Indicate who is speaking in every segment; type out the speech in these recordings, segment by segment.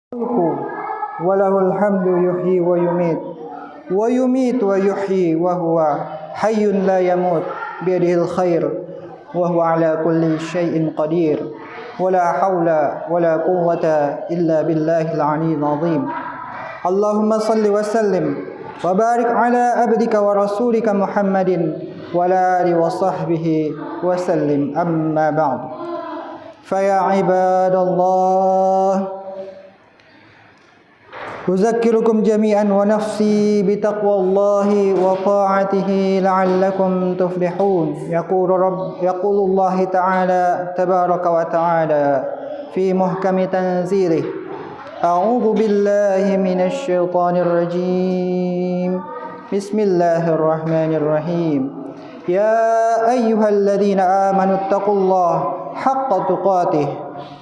Speaker 1: وله الحمد يحيي ويميت ويحيي وهو حي لا يموت بيده الخير وهو على كل شيء قدير ولا حول ولا قوة إلا بالله العلي العظيم اللهم صل وسلم وبارك على عبدك ورسولك محمد وعلى آله وصحبه وسلم أما بعد فيا عباد الله أذكركم جميعا ونفسي بتقوى الله وطاعته لعلكم تفلحون يقول الله تعالى تبارك وتعالى في محكم تنزيله أعوذ بالله من الشيطان الرجيم بسم الله الرحمن الرحيم يا أيها الذين آمنوا اتقوا الله حق تقاته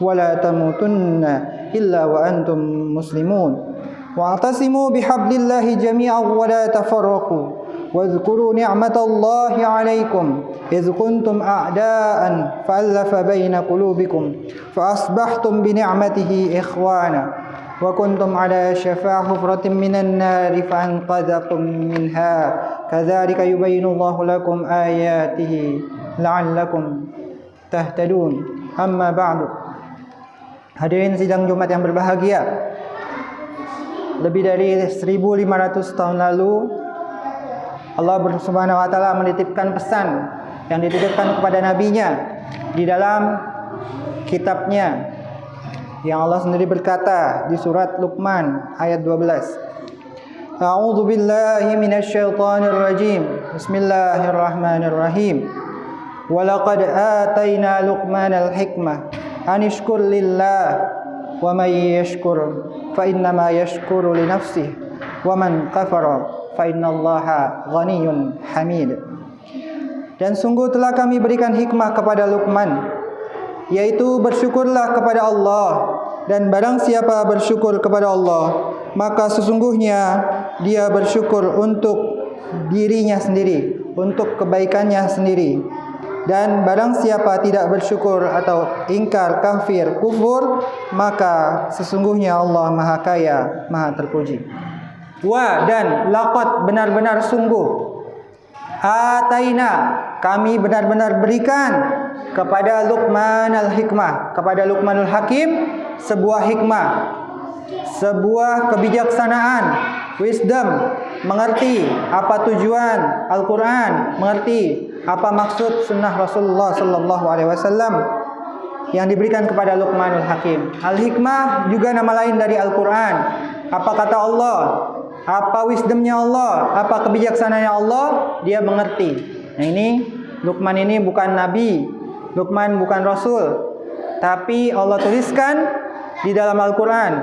Speaker 1: ولا تموتن إلا وأنتم مسلمون واعتصموا بحبل الله جميعا ولا تفرقوا واذكروا نعمة الله عليكم إذ كنتم أعداء فألف بين قلوبكم فأصبحتم بنعمته إخوانا وكنتم على شفا حفرة من النار فأنقذكم منها كذلك يبين الله لكم آياته لعلكم تهتدون أما بعد. Hadirin sidang Jumat yang berbahagia, lebih dari 1500 tahun lalu Allah Subhanahu wa taala menitipkan pesan yang dititipkan kepada nabinya di dalam kitabnya, yang Allah sendiri berkata di surat Luqman ayat 12. A'udzu billahi minasyaitonir rajim. Bismillahirrahmanirrahim. Wa laqad ataina Luqmanal hikmah an ishkur lillah wa may yashkur fa innama yashkuru li nafsihi wa man kafara fa innallaha ghaniyyun hamid. Dan sungguh telah kami berikan hikmah kepada Luqman, yaitu bersyukurlah kepada Allah, dan barang siapa bersyukur kepada Allah maka sesungguhnya dia bersyukur untuk dirinya sendiri, untuk kebaikannya sendiri. Dan barang siapa tidak bersyukur atau ingkar, kafir, kufur, maka sesungguhnya Allah Maha Kaya, Maha Terpuji. Wa dan laqad, benar-benar sungguh, ataina, kami benar-benar berikan kepada Luqman al-hikmah, kepada Luqmanul Hakim, sebuah hikmah, sebuah kebijaksanaan, wisdom, mengerti apa tujuan Al-Quran, mengerti apa maksud sunnah Rasulullah Sallallahu Alaihi Wasallam yang diberikan kepada Luqmanul Hakim. Al-hikmah juga nama lain dari Al-Quran. Apa kata Allah, apa wisdomnya Allah, apa kebijaksanaannya Allah, dia mengerti. Nah ini, Luqman ini bukan nabi, Luqman bukan rasul, tapi Allah tuliskan di dalam Al-Quran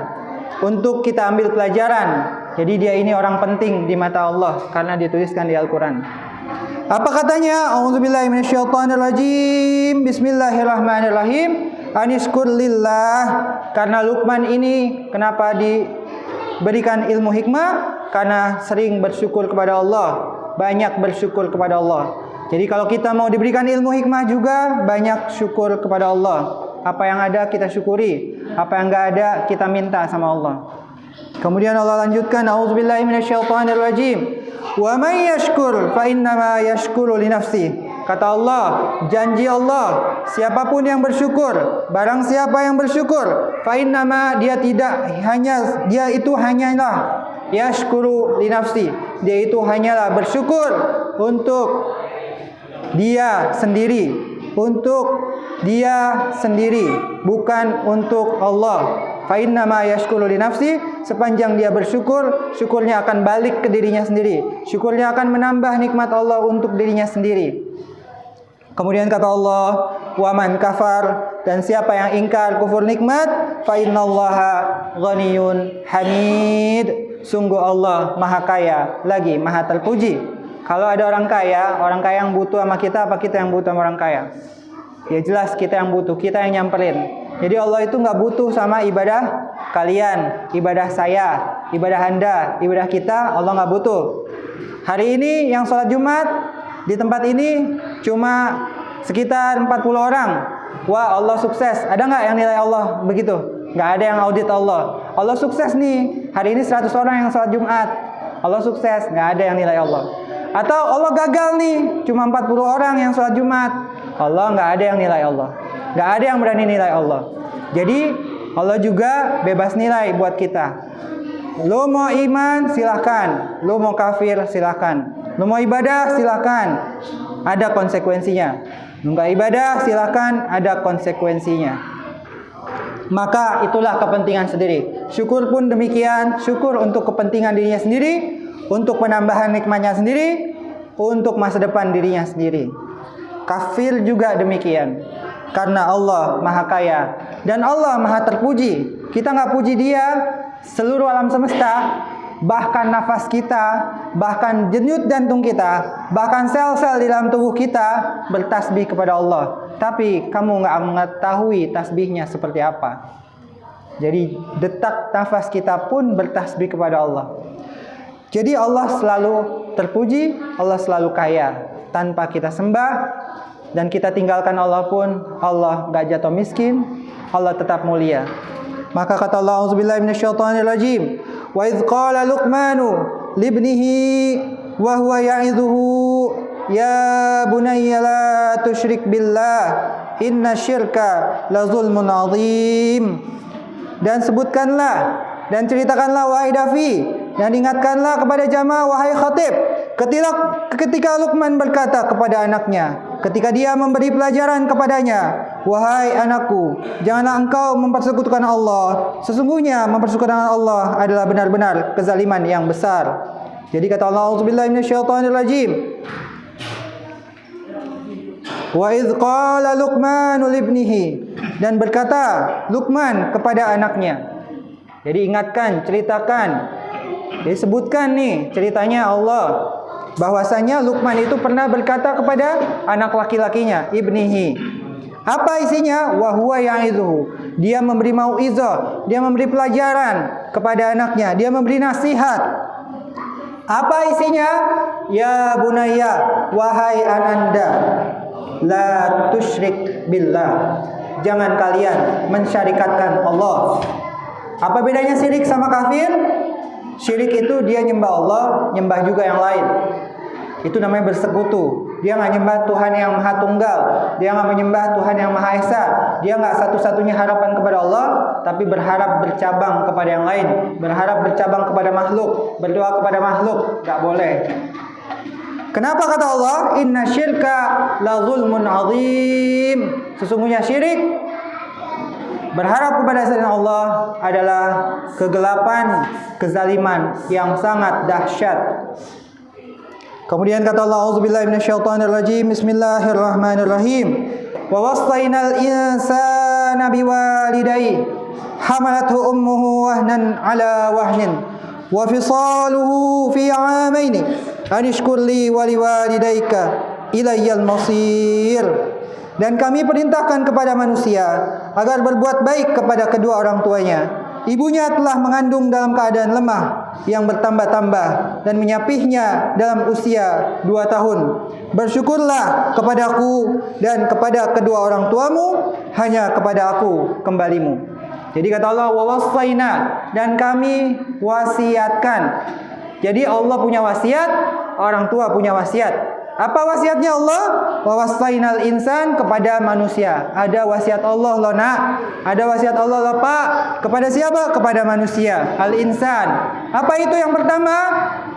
Speaker 1: untuk kita ambil pelajaran. Jadi dia ini orang penting di mata Allah karena dituliskan di Al-Quran. Apa katanya? A'udzubillahi minasyaitonirrajim. Bismillahirrahmanirrahim. Anishkur lillah. Karena Luqman ini kenapa diberikan ilmu hikmah? Karena sering bersyukur kepada Allah, banyak bersyukur kepada Allah. Jadi kalau kita mau diberikan ilmu hikmah juga banyak syukur kepada Allah. Apa yang ada kita syukuri, apa yang enggak ada kita minta sama Allah. Kemudian Allah lanjutkan, a'udzubillahi minasyaitonirrajim. Wa may yashkur fa innama yashkuru li nafsihi. Kata Allah, janji Allah, siapapun yang bersyukur, barang siapa yang bersyukur, fa innama, dia itu hanyalah yashkuru li nafsi. Dia itu hanyalah bersyukur untuk dia sendiri, bukan untuk Allah. Fa innama yashkuru li nafsi, sepanjang dia bersyukur, syukurnya akan balik ke dirinya sendiri. Syukurnya akan menambah nikmat Allah untuk dirinya sendiri. Kemudian kata Allah, wa man kafar, dan siapa yang ingkar, kufur nikmat, fa innallaha ghaniyyun hamid. Sungguh Allah Maha Kaya, lagi Maha Terpuji. Kalau ada orang kaya yang butuh sama kita, apa kita yang butuh sama orang kaya? Ya jelas kita yang butuh, kita yang nyamperin. Jadi Allah itu nggak butuh sama ibadah kalian, ibadah saya, ibadah Anda, ibadah kita. Allah nggak butuh. Hari ini yang sholat Jumat di tempat ini cuma sekitar 40 orang. Wah, Allah sukses. Ada nggak yang nilai Allah begitu? nggak ada yang audit Allah. Allah sukses nih, hari ini 100 orang yang sholat Jumat. Allah sukses, nggak ada yang nilai Allah. Atau Allah gagal nih, cuma 40 orang yang sholat Jumat. Allah nggak ada yang nilai Allah. Nggak ada yang berani nilai Allah. Jadi Allah juga bebas nilai buat kita. Lo mau iman silahkan, lo mau kafir silahkan, lo mau ibadah silahkan, ada konsekuensinya. Lo nggak ibadah silahkan, ada konsekuensinya. Maka itulah kepentingan sendiri. Syukur pun demikian, syukur untuk kepentingan dirinya sendiri, untuk penambahan nikmatnya sendiri, untuk masa depan dirinya sendiri. Kafir juga demikian, karena Allah Maha Kaya dan Allah Maha Terpuji. Kita nggak puji Dia, seluruh alam semesta, bahkan nafas kita, bahkan denyut jantung kita, bahkan sel-sel di dalam tubuh kita bertasbih kepada Allah. Tapi kamu nggak mengetahui tasbihnya seperti apa. Jadi detak nafas kita pun bertasbih kepada Allah. Jadi Allah selalu terpuji, Allah selalu kaya. Tanpa kita sembah dan kita tinggalkan Allah pun, Allah nggak jatuh miskin, Allah tetap mulia. Maka kata Allah, auzubillahi minasyaitonirrajim, wa idz qala Luqmanu libnihi wa huwa ya'idhuhu ya bunayya la tusyrik billah inna syirka la zulmun azim. Dan sebutkanlah dan ceritakanlah wahai Davi, dan ingatkanlah kepada jamaah wahai khatib, ketika Luqman berkata kepada anaknya, ketika dia memberi pelajaran kepadanya, wahai anakku, janganlah engkau mempersekutukan Allah. Sesungguhnya mempersekutukan Allah adalah benar-benar kezaliman yang besar. Jadi kata Allah, auzubillahi minasyaitonirrajim, wa idz qala Luqmanu libnihi, dan berkata Luqman kepada anaknya. Jadi ingatkan, ceritakan. Jadi sebutkan nih ceritanya Allah, bahwasanya Luqman itu pernah berkata kepada anak laki-lakinya, ibnihi. Apa isinya? Wa huwa ya'idhuhu. Dia memberi mau'izah, dia memberi pelajaran kepada anaknya, dia memberi nasihat. Apa isinya? Ya bunayya, wahai ananda, la tusyrik billah. Jangan kalian mensyarikatkan Allah. Apa bedanya syirik sama kafir? Syirik itu dia nyembah Allah, nyembah juga yang lain. Itu namanya bersekutu. Dia nggak nyembah Tuhan yang Maha Tunggal, dia nggak menyembah Tuhan yang Maha Esa, dia nggak satu-satunya harapan kepada Allah, tapi berharap bercabang kepada yang lain, berharap bercabang kepada makhluk, berdoa kepada makhluk, nggak boleh. Kenapa kata Allah, inna syirka la zulmun azim? Sesungguhnya syirik, berharap kepada selain Allah, adalah kegelapan, kezaliman yang sangat dahsyat. Kemudian kata Allah, auzubillahi minasyaitonirrajim, bismillahirrahmanirrahim, wa wassaynal insana biwalidayhi hamalathu ummuhu wahnan ala wahnin wa fisaluhu fi 'amaini an ishkur li wa liwalidayka ilayyal masir. Dan kami perintahkan kepada manusia agar berbuat baik kepada kedua orang tuanya. Ibunya telah mengandung dalam keadaan lemah yang bertambah-tambah dan menyapihnya dalam usia 2 tahun. Bersyukurlah kepadaku dan kepada kedua orang tuamu, hanya kepada aku kembalimu. Jadi kata Allah, wa wassayna, dan kami wasiatkan. Jadi Allah punya wasiat, orang tua punya wasiat. Apa wasiatnya Allah? Wa wassaynal insan, kepada manusia. Ada wasiat Allah loh nak, ada wasiat Allah loh pak. Kepada siapa? Kepada manusia. Al insan. Apa itu yang pertama?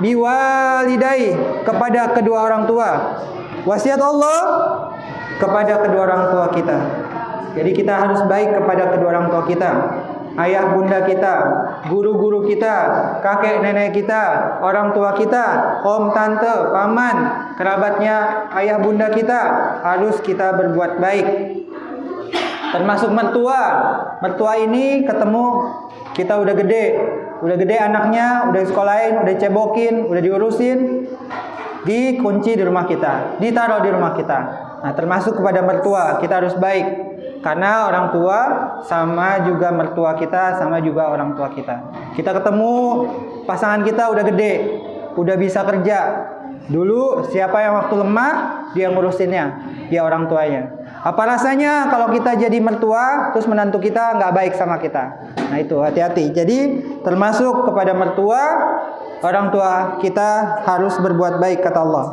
Speaker 1: Biwalidai, kepada kedua orang tua. Wasiat Allah kepada kedua orang tua kita. Jadi kita harus baik kepada kedua orang tua kita. Ayah bunda kita, guru-guru kita, kakek nenek kita, orang tua kita, om tante, paman, kerabatnya ayah bunda kita, harus kita berbuat baik. Termasuk mertua. Mertua ini ketemu kita udah gede anaknya, udah disekolahin, udah cebokin, udah diurusin, dikunci di rumah kita, ditaruh di rumah kita. Nah, termasuk kepada mertua, kita harus baik. Karena orang tua sama juga mertua kita, sama juga orang tua kita. Kita ketemu pasangan kita udah gede, udah bisa kerja. Dulu siapa yang waktu lemah, dia ngurusinnya, dia orang tuanya. Apa rasanya kalau kita jadi mertua, terus menantu kita nggak baik sama kita? Nah itu, hati-hati. Jadi termasuk kepada mertua, orang tua kita harus berbuat baik, kata Allah.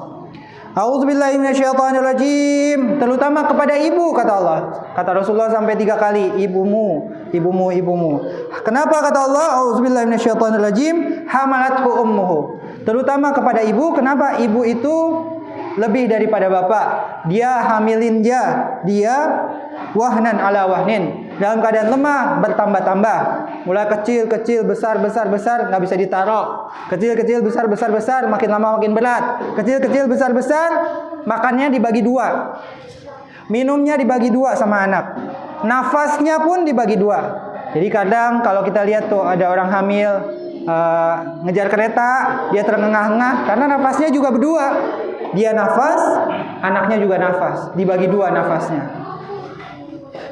Speaker 1: A'udzubillahi minasyaitonirrajim. Terutama kepada ibu, kata Allah. Kata Rasulullah sampai 3 kali, ibumu, ibumu, ibumu. Kenapa kata Allah? A'udzubillahi minasyaitonirrajim. Hamalathu ummuhu. Terutama kepada ibu. Kenapa? Ibu itu lebih daripada bapak. Dia hamilin dia wahnan ala wahnin, dalam keadaan lemah bertambah-tambah. Mulai kecil, besar, nggak bisa ditaruh. Kecil, besar, makin lama makin berat. Kecil, besar, makannya dibagi 2. Minumnya dibagi 2 sama anak. Nafasnya pun dibagi 2. Jadi kadang kalau kita lihat tuh ada orang hamil ngejar kereta, dia terengah-engah karena nafasnya juga berdua. Dia nafas, anaknya juga nafas, dibagi 2 nafasnya.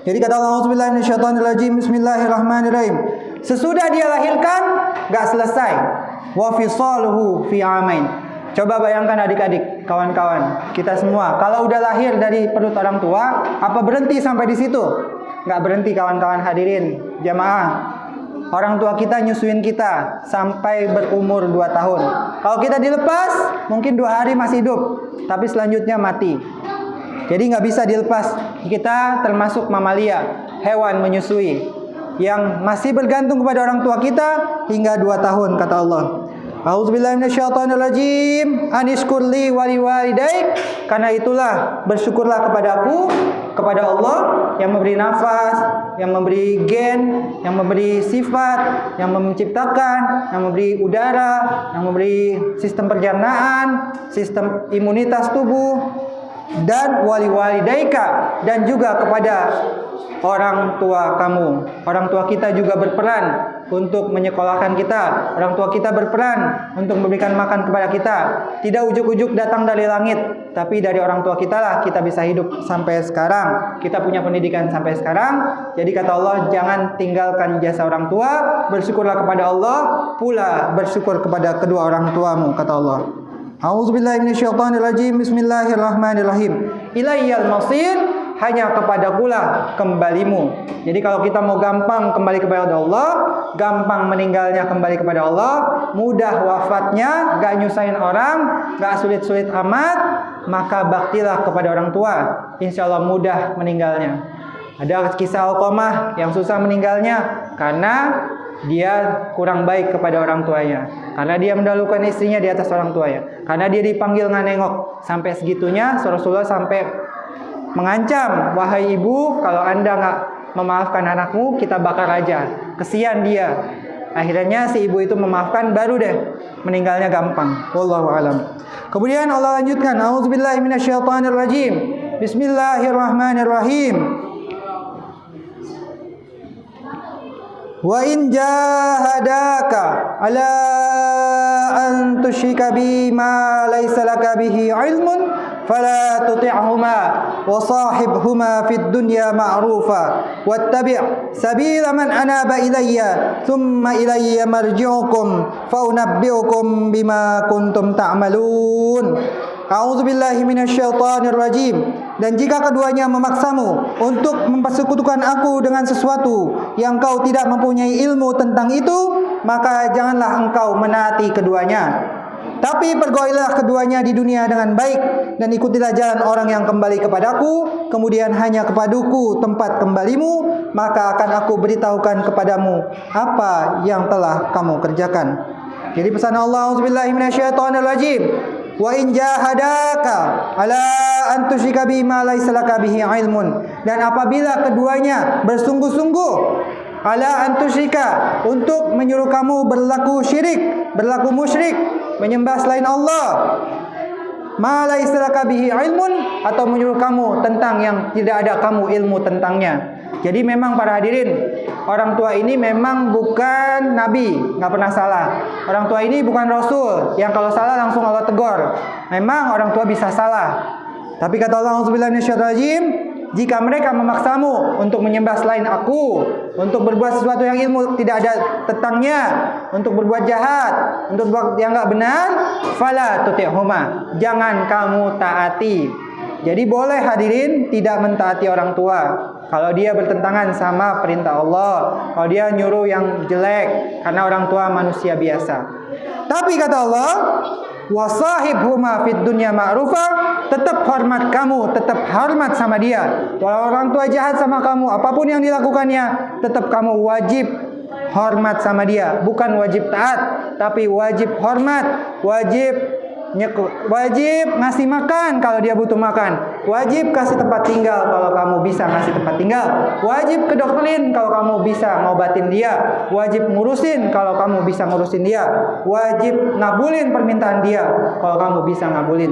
Speaker 1: Jadi kata Allah, A'udzubillahi minasyaitonirrajim, bismillahirrahmanirrahim. Sesudah dia lahirkan, gak selesai. Wa fisaluhu fi amain. Coba bayangkan adik-adik, kawan-kawan, kita semua, kalau udah lahir dari perut orang tua, apa berhenti sampai di situ? Gak berhenti, kawan-kawan hadirin, jamaah. Orang tua kita nyusuin kita sampai berumur 2 tahun. Kalau kita dilepas, mungkin 2 hari masih hidup, tapi selanjutnya mati. Jadi nggak bisa dilepas. Kita termasuk mamalia, hewan menyusui, yang masih bergantung kepada orang tua kita hingga 2 tahun, kata Allah. A'udzubillahi minasyaitonirrajim. Anishkurli waliwalidaik. Karena itulah bersyukurlah kepadaku, kepada Allah yang memberi nafas, yang memberi gen, yang memberi sifat, yang menciptakan, yang memberi udara, yang memberi sistem pencernaan, sistem imunitas tubuh, dan waliwalidaika, dan juga kepada orang tua kamu. Orang tua kita juga berperan untuk menyekolahkan kita. Orang tua kita berperan untuk memberikan makan kepada kita. Tidak ujuk-ujuk datang dari langit, tapi dari orang tua kita lah kita bisa hidup sampai sekarang. Kita punya pendidikan sampai sekarang. Jadi kata Allah, jangan tinggalkan jasa orang tua. Bersyukurlah kepada Allah, pula bersyukur kepada kedua orang tuamu, kata Allah. A'udzubillahi minasyaitonirrajim. Bismillahirrahmanirrahim. Ilayyal masir. Hanya kepadakulah kembalimu. Jadi kalau kita mau gampang kembali kepada Allah, gampang meninggalnya kembali kepada Allah, mudah wafatnya, gak nyusahin orang, gak sulit-sulit amat, maka baktilah kepada orang tua. Insya Allah mudah meninggalnya. Ada kisah Alqamah yang susah meninggalnya karena dia kurang baik kepada orang tuanya, karena dia mendahulukan istrinya di atas orang tuanya, karena dia dipanggil nggak nengok. Sampai segitunya Rasulullah sampai mengancam, wahai ibu, kalau anda nggak memaafkan anakmu, kita bakar aja, kesian dia. Akhirnya si ibu itu memaafkan, baru deh meninggalnya gampang. Wallahu alam. Kemudian Allah lanjutkan, A'udzubillahi minasyaitonirrajim. Bismillahirrahmanirrahim. Wa in jahadaka ala an tusyrika bima laysa laka bihi ilmun fala tuti'huma wa sahibhuma fid dunya ma'rufa wattabi' sabila man anaba ilayya thumma ilayya marji'ukum fa unabbi'ukum bima kuntum ta'malun. A'udzubillahi minasyaitonirrajim. Dan jika keduanya memaksamu untuk mempersekutukan aku dengan sesuatu yang kau tidak mempunyai ilmu tentang itu, maka janganlah engkau menaati keduanya. Tapi pergaulilah keduanya di dunia dengan baik, dan ikutilah jalan orang yang kembali kepadaku, kemudian hanya kepaduku tempat kembalimu, maka akan aku beritahukan kepadamu apa yang telah kamu kerjakan. Jadi pesan Allah, A'udzubillahi minasyaitonirrajim. Wa in jahadaka ala an tusyrika bima laysa laka bihi ilmun. Dan apabila keduanya bersungguh-sungguh ala an tusyrika, untuk menyuruh kamu berlaku syirik, berlaku musyrik, menyembah selain Allah, ma laysa laka bihi ilmun, atau menyuruh kamu tentang yang tidak ada kamu ilmu tentangnya. Jadi memang para hadirin, orang tua ini memang bukan nabi, nggak pernah salah. Orang tua ini bukan rasul yang kalau salah langsung Allah tegur. Memang orang tua bisa salah. Tapi kata Allah, A'udzubillahi minasyaitonirrajim, jika mereka memaksamu untuk menyembah selain aku, untuk berbuat sesuatu yang ilmu tidak ada tentangnya, untuk berbuat jahat, untuk berbuat yang nggak benar, fala tuti'huma, jangan kamu taati. Jadi boleh hadirin tidak mentaati orang tua kalau dia bertentangan sama perintah Allah, kalau dia nyuruh yang jelek, karena orang tua manusia biasa. Tapi kata Allah, wasahibhuma fid dunya ma'rufa, tetap hormat kamu, tetap hormat sama dia. Walau orang tua jahat sama kamu, apapun yang dilakukannya, tetap kamu wajib hormat sama dia. Bukan wajib taat, tapi wajib hormat, wajib ngasih makan kalau dia butuh makan, wajib kasih tempat tinggal kalau kamu bisa ngasih tempat tinggal, wajib kedokterin kalau kamu bisa ngobatin dia, wajib ngurusin kalau kamu bisa ngurusin dia, wajib ngabulin permintaan dia kalau kamu bisa ngabulin.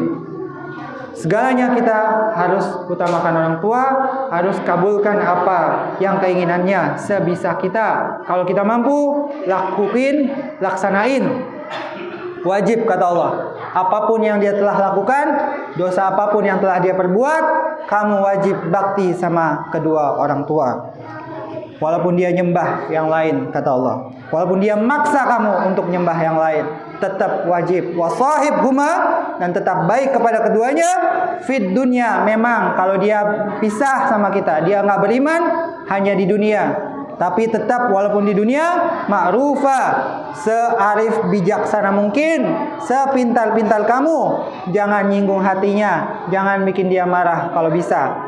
Speaker 1: Segalanya kita harus utamakan orang tua, harus kabulkan apa yang keinginannya sebisa kita. Kalau kita mampu, lakuin, laksanain. Wajib kata Allah. Apapun yang dia telah lakukan, dosa apapun yang telah dia perbuat, kamu wajib bakti sama kedua orang tua. Walaupun dia nyembah yang lain, kata Allah. Walaupun dia maksa kamu untuk nyembah yang lain, tetap wajib. Wasahibhuma, dan tetap baik kepada keduanya. Fid dunya, memang kalau dia pisah sama kita, dia nggak beriman, hanya di dunia. Tapi tetap walaupun di dunia ma'rufa, searif bijaksana mungkin, sepintar-pintar kamu, jangan nyinggung hatinya, jangan bikin dia marah kalau bisa.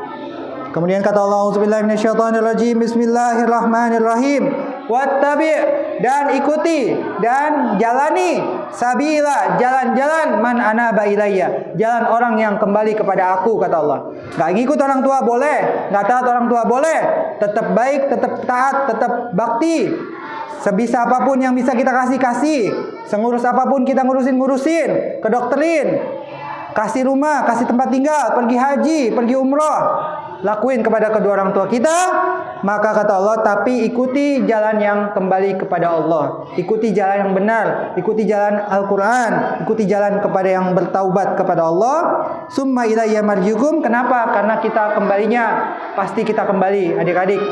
Speaker 1: Kemudian kata Allah, auzubillahi minasyaitonirrajim, bismillahirrahmanirrahim. Wattabi', dan ikuti dan jalani sabila, jalan-jalan man anaba ilayya, jalan orang yang kembali kepada aku, kata Allah. Gak ngikut orang tua boleh, gak taat orang tua boleh, tetap baik, tetap taat, tetap bakti. Sebisa apapun yang bisa kita kasih, sengurus apapun kita ngurusin, kedokterin, kasih rumah, kasih tempat tinggal, pergi haji, pergi umroh, lakuin kepada kedua orang tua kita. Maka kata Allah, tapi ikuti jalan yang kembali kepada Allah, ikuti jalan yang benar, ikuti jalan Al-Quran, ikuti jalan kepada yang bertaubat kepada Allah. Summa ilayya marji'ukum. Kenapa? Karena kita kembalinya pasti kita kembali, adik-adik.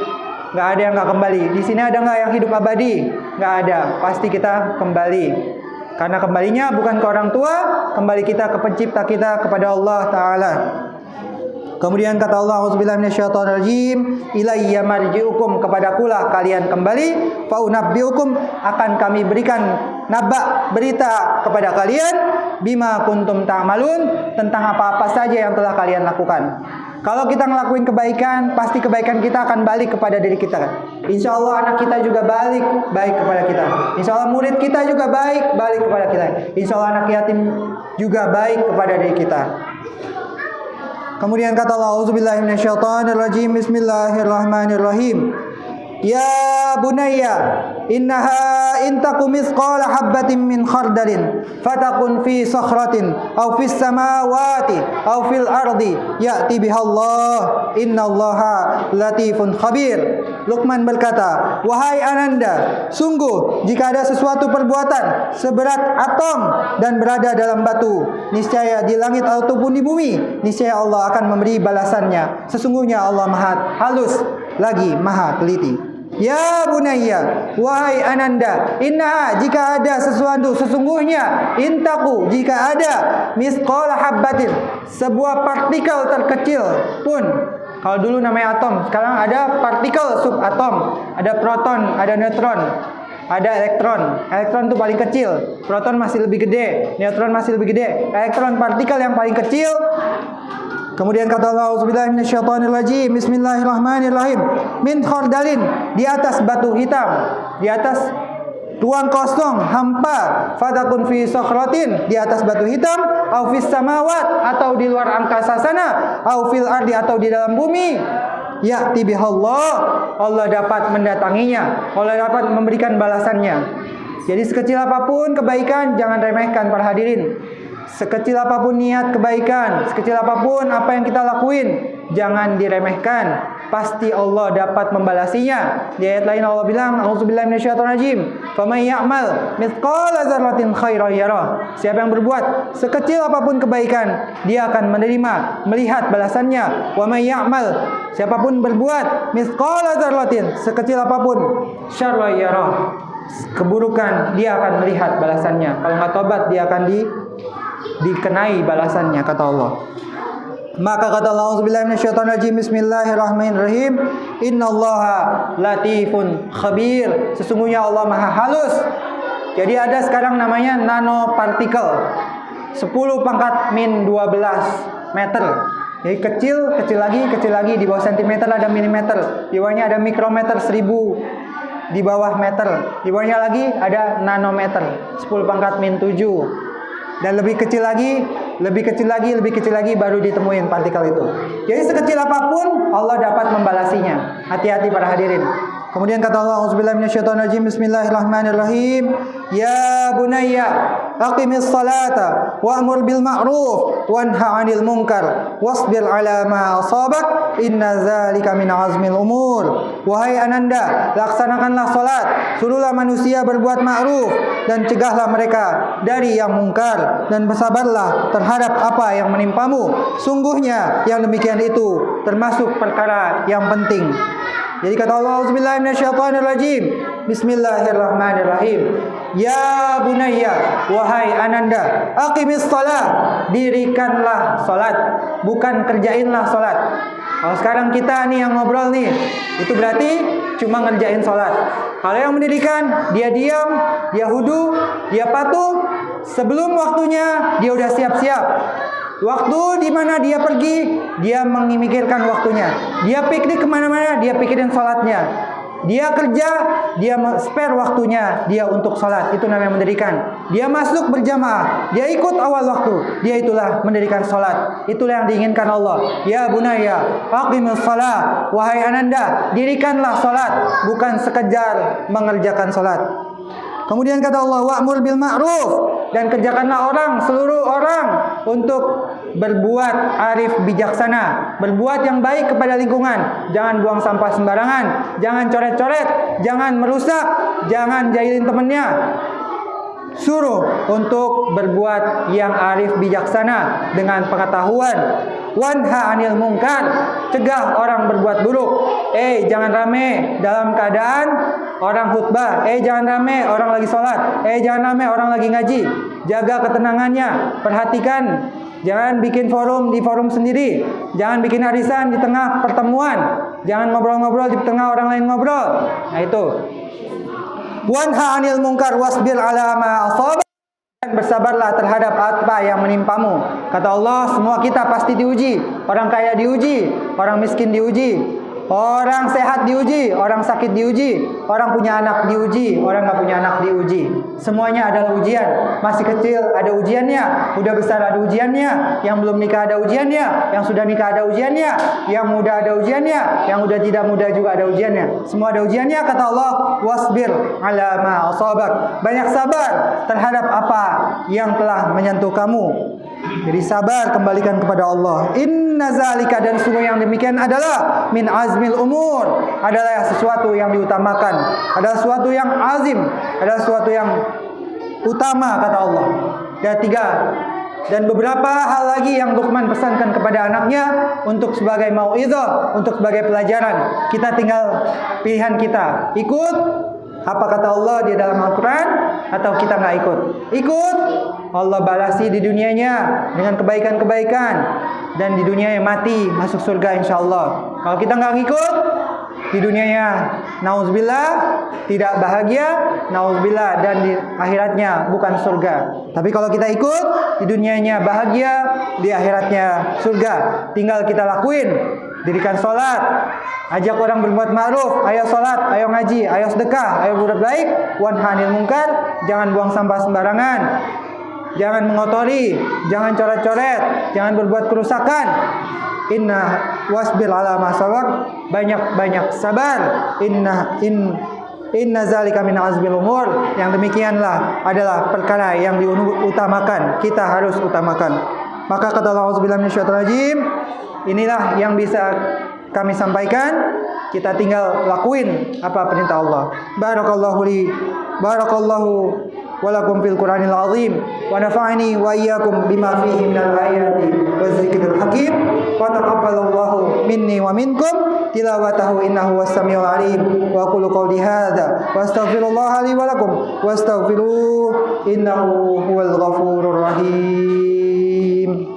Speaker 1: Gak ada yang gak kembali. Di sini ada gak yang hidup abadi? Gak ada. Pasti kita kembali. Karena kembalinya bukan ke orang tua, kembali kita ke pencipta kita, kepada Allah Ta'ala. Kemudian kata Allah, auzubillahi minasyaitonirrajim, ilayya marji'ukum, kepadakulah kalian kembali, faunabbiukum, akan kami berikan naba, berita kepada kalian, bima kuntum ta'malun, tentang apa-apa saja yang telah kalian lakukan. Kalau kita ngelakuin kebaikan, pasti kebaikan kita akan balik kepada diri kita. Insya Allah anak kita juga baik kepada kita. Insya Allah murid kita juga balik kepada kita. Insya Allah anak yatim juga baik kepada diri kita. Kemudian kata Allah, auzubillahi minasyaitonirrajim, bismillahirrahmanirrahim. Ya bunayya, innaha intaku mithqala habbatin min khardalin, fatakun fi sakhratin, aw fis samawati, aw fil ardi, ya'ti bihallah, innallaha latifun khabir. Luqman berkata, wahai Ananda, sungguh jika ada sesuatu perbuatan seberat atom dan berada dalam batu, niscaya di langit ataupun di bumi, niscaya Allah akan memberi balasannya. Sesungguhnya Allah maha halus lagi maha teliti. Ya bunayya, wahai Ananda, inna, jika ada sesuatu, sesungguhnya, intaku, jika ada, misqala habbatin, sebuah partikel terkecil pun. Kalau dulu namanya atom, sekarang ada partikel subatom, ada proton, ada neutron, ada elektron. Elektron itu paling kecil, proton masih lebih gede, neutron masih lebih gede. Elektron partikel yang paling kecil. Kemudian kata Allah, auzubillahi minasyaitonirrajim, bismillahirrahmanirrahim, min khardalin, di atas batu hitam, di atas ruang kosong, hampa, fatakun fi sakhratin, di atas batu hitam, au fis samawat, atau di luar angkasa sana, au fil ardi, atau di dalam bumi, ya'ti bihallah, Allah dapat mendatanginya, Allah dapat memberikan balasannya. Jadi sekecil apapun kebaikan, jangan remehkan para hadirin. Sekecil apapun niat kebaikan, sekecil apapun apa yang kita lakuin, jangan diremehkan. Pasti Allah dapat membalasinya. Di ayat lain Allah bilang, auzubillahi minasyaitonirrajim, faman ya'mal mithqala dzarratin khairan yarah. Siapa yang berbuat sekecil apapun kebaikan, dia akan menerima, melihat balasannya. Wa may ya'mal, siapapun berbuat mithqala dzarratin, sekecil apapun syarran yarah, keburukan, dia akan melihat balasannya. Kalau nggak tobat, dia akan dikenai balasannya, kata Allah. Maka kata Allah, auzubillahi minasyaitonirrajim, bismillahirrahmanirrahim, innallaha latifun khabir. Sesungguhnya Allah Maha halus. Jadi ada sekarang namanya nanopartikel 10 pangkat min 12 meter. Jadi kecil lagi, di bawah sentimeter ada milimeter, di bawahnya ada mikrometer 1000, di bawah meter, di bawahnya lagi ada nanometer 10 pangkat min 7. Dan lebih kecil lagi baru ditemuin partikel itu. Jadi sekecil apapun Allah dapat membalasinya. Hati-hati para hadirin. Kemudian kata Allah, auzubillahi minasyaitonirrajim, bismillahirrahmanirrahim, ya bunayya aqimis salata wa'mur bil ma'ruf wanha 'anil munkar wasbir 'ala ma asabak inna dzalika min azmil umur. Wahai ananda, laksanakanlah salat, suruhlah manusia berbuat ma'ruf dan cegahlah mereka dari yang mungkar, dan bersabarlah terhadap apa yang menimpamu. Sungguhnya yang demikian itu termasuk perkara yang penting. Jadi kata Allah, auzubillahi minasyaitonirrajim, bismillahirrahmanirrahim, ya bunayya, wahai ananda, aqimis shalah, dirikanlah salat, bukan kerjainlah salat. Kalau sekarang kita nih yang ngobrol nih, itu berarti cuma ngerjain salat. Kalau yang mendirikan, dia diam, dia hudu, dia patuh, sebelum waktunya dia udah siap-siap. Waktu di mana dia pergi, dia memikirkan waktunya. Dia piknik kemana-mana, dia pikirin sholatnya. Dia kerja, dia spare waktunya dia untuk sholat. Itu namanya mendirikan. Dia masuk berjamaah, dia ikut awal waktu. Dia itulah mendirikan sholat. Itulah yang diinginkan Allah. Ya bunaya, aqimus shalah, wahai ananda, dirikanlah sholat, bukan sekedar mengerjakan sholat. Kemudian kata Allah, wa'mur bil ma'ruf, dan kerjakanlah seluruh orang untuk berbuat arif bijaksana, berbuat yang baik kepada lingkungan. Jangan buang sampah sembarangan, jangan coret-coret, jangan merusak, jangan jahilin temennya. Suruh untuk berbuat yang arif bijaksana dengan pengetahuan. Wanha 'anil munkar, cegah orang berbuat buruk. Jangan rame dalam keadaan orang khutbah. Jangan rame orang lagi sholat. Jangan rame orang lagi ngaji. Jaga ketenangannya, perhatikan. Jangan bikin forum di forum sendiri. Jangan bikin arisan di tengah pertemuan. Jangan ngobrol-ngobrol di tengah orang lain ngobrol. Nah itu. Wanha 'anil munkar wasbir 'ala ma asabak, dan bersabarlah terhadap apa yang menimpamu. Kata Allah, semua kita pasti diuji. Orang kaya diuji, orang miskin diuji, orang sehat diuji, orang sakit diuji, orang punya anak diuji, orang gak punya anak diuji. Semuanya adalah ujian. Masih kecil ada ujiannya, udah besar ada ujiannya, yang belum nikah ada ujiannya, yang sudah nikah ada ujiannya, yang muda ada ujiannya, yang udah tidak muda juga ada ujiannya. Semua ada ujiannya. Kata Allah, wasbir 'ala ma asabak, banyak sabar terhadap apa yang telah menyentuh kamu. Jadi sabar, kembalikan kepada Allah. Inna zalika, dan sungguh yang demikian adalah min azmil umur, adalah sesuatu yang diutamakan, adalah sesuatu yang azim, adalah sesuatu yang utama, kata Allah. Dan beberapa hal lagi yang Luqman pesankan kepada anaknya untuk sebagai mau'izah, untuk sebagai pelajaran. Kita tinggal pilihan kita, ikut apa kata Allah di dalam Al-Quran, atau kita nggak ikut. Ikut, Allah balasi di dunianya dengan kebaikan-kebaikan, dan di dunianya mati masuk surga insya Allah. Kalau kita nggak ngikut, di dunianya nauzubillah tidak bahagia, nauzubillah, dan di akhiratnya bukan surga. Tapi kalau kita ikut, di dunianya bahagia, di akhiratnya surga. Tinggal kita lakuin. Dirikan sholat, ajak orang berbuat ma'ruf, ayo sholat, ayo ngaji, ayo sedekah, ayo berbuat baik. Wanha 'anil munkar, jangan buang sampah sembarangan, jangan mengotori, jangan coret-coret, jangan berbuat kerusakan. Inna wasbir 'ala ma sabaq, banyak-banyak sabar. Inna zalika min azmil umur, yang demikianlah adalah perkara yang diutamakan, kita harus utamakan. Maka kata Allah, auzubillahi minasyaitonirrajim, inilah yang bisa kami sampaikan. Kita tinggal lakuin apa perintah Allah. Barakallahu wa lakum fil Qur'anil azim, wa nafa'ani wa iyyakum bima fihi minal ayati wadzikril hakim, wa taqabbalallahu minni wa minkum tilawatahu innahu was-sami'ul alim. Wa aqulu qawli hadza wa astaghfirullaha li wa lakum wastaghfiruhu innahu huwal ghafurur rahim.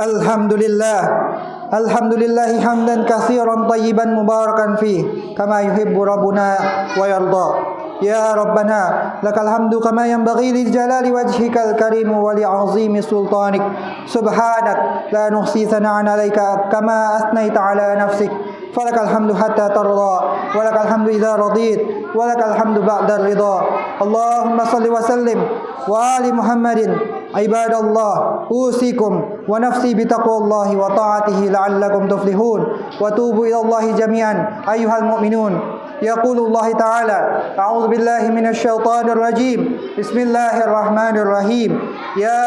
Speaker 1: Alhamdulillah. Alhamdulillahi hamdan katsiran tayyiban mubarakan fi kama yuhibbu rabbuna wa yarda. Ya Rabbana lakal hamdu kama yanbaghi lil jalali wajhikal karim wa li 'azimi sultanik. Subhanak la nuhsi thana'an 'alaika kama athnaita 'ala nafsik. Falakal hamdu hatta tarda wa lakal hamdu idza radit wa lakal hamdu ba'da ridha. Allahumma shalli wa sallim wa ali Muhammadin. Ibadallah, usikum wa nafsi bitaqwallahi wa ta'atihi la'allakum tuflihun. Wa tubu ilallahi jami'an ayyuhal mu'minun. Yaqulullah ta'ala, a'udzu billahi minasy syaithanir rajim. Bismillahirrahmanirrahim. Ya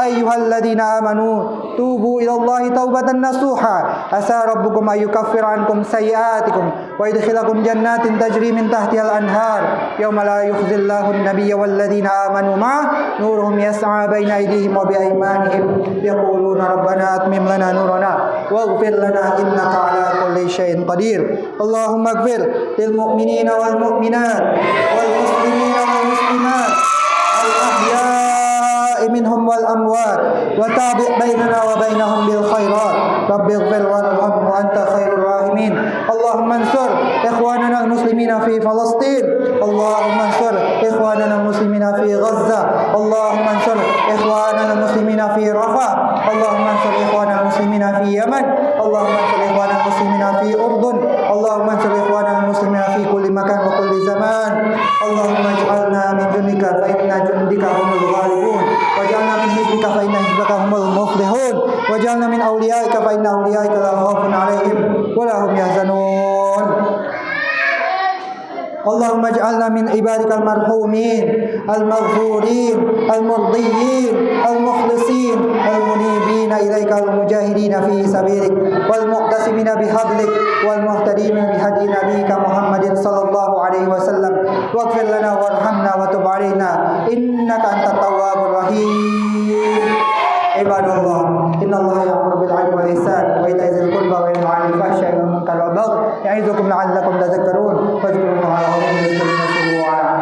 Speaker 1: ayyuhalladzina amanu tubu ilallahi taubatan nasuha. Asa rabbukum ayyukaffira ankum sayyi'atikum wa yudkhilakum jannatin tajri min tahtihal anhar. Yauma la yukhzillahu an-nabiyya walladzina amanu ma'ah nuruhum yas'a baina aydihim wa bi aymanihim yaquluna rabbana atmim lana nurana waghfir lana innaka ala kulli syai'in qadir. Allahumma ighfir lil mu'minina wal mu'minat wal muslimina wal muslimat al ahya'i minhum wal amwat wa tabi' bainana wa bainahum bil khairat. Rabbi ighfir warham wa anta khairur rahimin. Allahumma ansur ikhwanana al muslimina fi Palestin. Allahumma ansur ikhwanana al muslimina fi Gaza. Allahumma ansur ikhwanana al muslimina fi Rafah. Allahumma ansur ikhwanana al muslimina fi Yaman. Allahumma ansur ikhwanana al muslimina fi Urdun. Allahumma ansur ikhwanana al muslimina fi kulli makan wa kulli zaman. Allahumma ij'alna min jundika fa inna jundika humul ghalibun waj'alna min hizbika fa inna hizbaka humul muflihun waj'alna min awliyaika fa inna awliyaika la khaufun 'alaihim wa la hum yahzanun. Allahumma ij'alna min ibadikal marhumin al-maghfurin al-murdiyyin al-mukhlisin al-munibina ilaika al-mujahidina fi sabilik wal muqtasimina bihablik wal muhtadina bihadi nabiyyika Muhammadin sallallahu alaihi wasallam. Waghfir lana warhamna wa tub 'alaina innaka antat tawwabur rahim. Ibadallah, innallaha ya'muru bil 'adli wal ihsan wa ita'i dzil qurba wa yanha 'anil fahsya'i wal munkari wal baghi ya'izukum la'allakum tadhakkarun. Fadhkurullaha 'azima wa